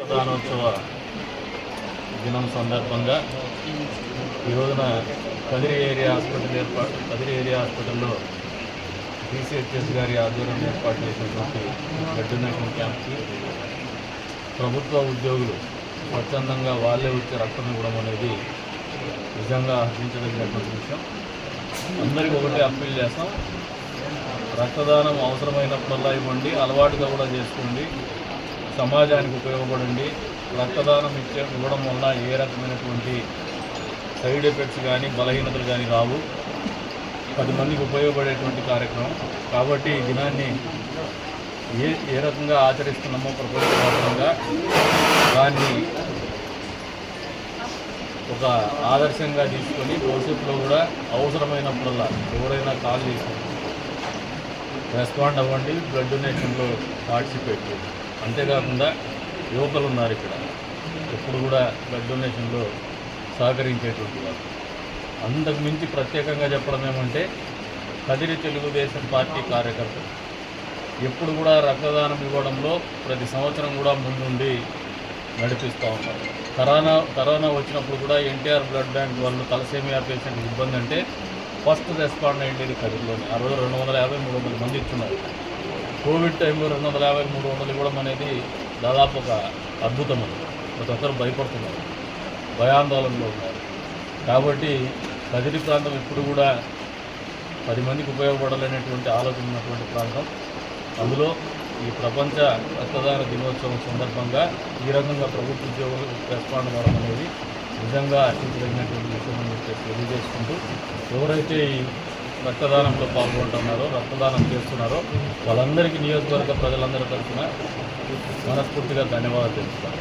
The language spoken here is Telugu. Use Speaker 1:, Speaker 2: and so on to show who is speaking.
Speaker 1: రక్తదానోత్సవ దినం సందర్భంగా ఈ రోజున కదిరి ఏరియా హాస్పిటల్లో DCHS గారి ఆధ్వర్యంలో ఏర్పాటు చేసినటువంటి బ్లడ్ డొనేషన్ క్యాంప్కి ప్రభుత్వ ఉద్యోగులు స్వచ్ఛందంగా వాళ్ళే వచ్చి రక్తం ఇవ్వడం అనేది నిజంగా హర్షించదగినటువంటి విషయం. అందరికీ ఒకటే అప్పీల్ చేస్తాం, రక్తదానం అవసరమైనప్పుడల్లా ఇవ్వండి, అలవాటుగా కూడా చేసుకోండి, సమాజానికి ఉపయోగపడండి. రక్తదానం ఇవ్వడం వల్ల ఏ రకమైనటువంటి సైడ్ ఎఫెక్ట్స్ కానీ బలహీనతలు కానీ రావు. 10 మందికి ఉపయోగపడేటువంటి కార్యక్రమం కాబట్టి ఈ దినాన్ని ఏ రకంగా ఆచరిస్తున్నామో ప్రపంచవ్యాప్తంగా దాన్ని ఒక ఆదర్శంగా తీసుకొని భవిష్యత్తులో కూడా అవసరమైనప్పుడల్లా ఎవరైనా కాల్ చేసి రెస్పాండ్ అవ్వండి, బ్లడ్ డొనేషన్లో పార్టిసిపేట్ చేయండి. అంతేకాకుండా యువకులు ఉన్నారు ఇక్కడ, ఎప్పుడు కూడా బ్లడ్ డొనేషన్లో సహకరించేటువంటి వారు. అంతకు మించి ప్రత్యేకంగా చెప్పడం ఏమంటే కదిరి తెలుగుదేశం పార్టీ కార్యకర్తలు ఎప్పుడు కూడా రక్తదానం ఇవ్వడంలో ప్రతి సంవత్సరం కూడా ముందుండి నడిపిస్తూ ఉన్నారు. కరోనా వచ్చినప్పుడు కూడా NTR బ్లడ్ బ్యాంక్ వాళ్ళు తలసేమియా పేషెంట్ ఇబ్బంది అంటే ఫస్ట్ రెస్పాండ్ అయ్యేది కదిరిలోనే. ఆ రోజు 250-300 మంది ఇచ్చున్నారు. కోవిడ్ టైంలో 250-300 ఇవ్వడం అనేది దాదాపు ఒక అద్భుతం. ప్రతి ఒక్కరు భయపడుతున్నారు, భయాందోళనలో ఉన్నారు. కాబట్టి కదిరి ప్రాంతం ఎప్పుడు కూడా 10 మందికి ఉపయోగపడాలనేటువంటి ఆలోచన ఉన్నటువంటి ప్రాంతం. అందులో ఈ ప్రపంచ రక్తదాన దినోత్సవం సందర్భంగా ఈ రకంగా ప్రభుత్వ ఉద్యోగులు రెస్పాండ్ అవ్వడం అనేది నిజంగా హర్షించదగినటువంటి విషయం అని చెప్పి తెలియజేసుకుంటూ, ఎవరైతే ఈ రక్తదానంలో పాల్గొంటున్నారో, రక్తదానం చేస్తున్నారో వాళ్ళందరికీ నియోజకవర్గ ప్రజలందరి తరఫున మనస్ఫూర్తిగా ధన్యవాదాలు తెలుపుతాను.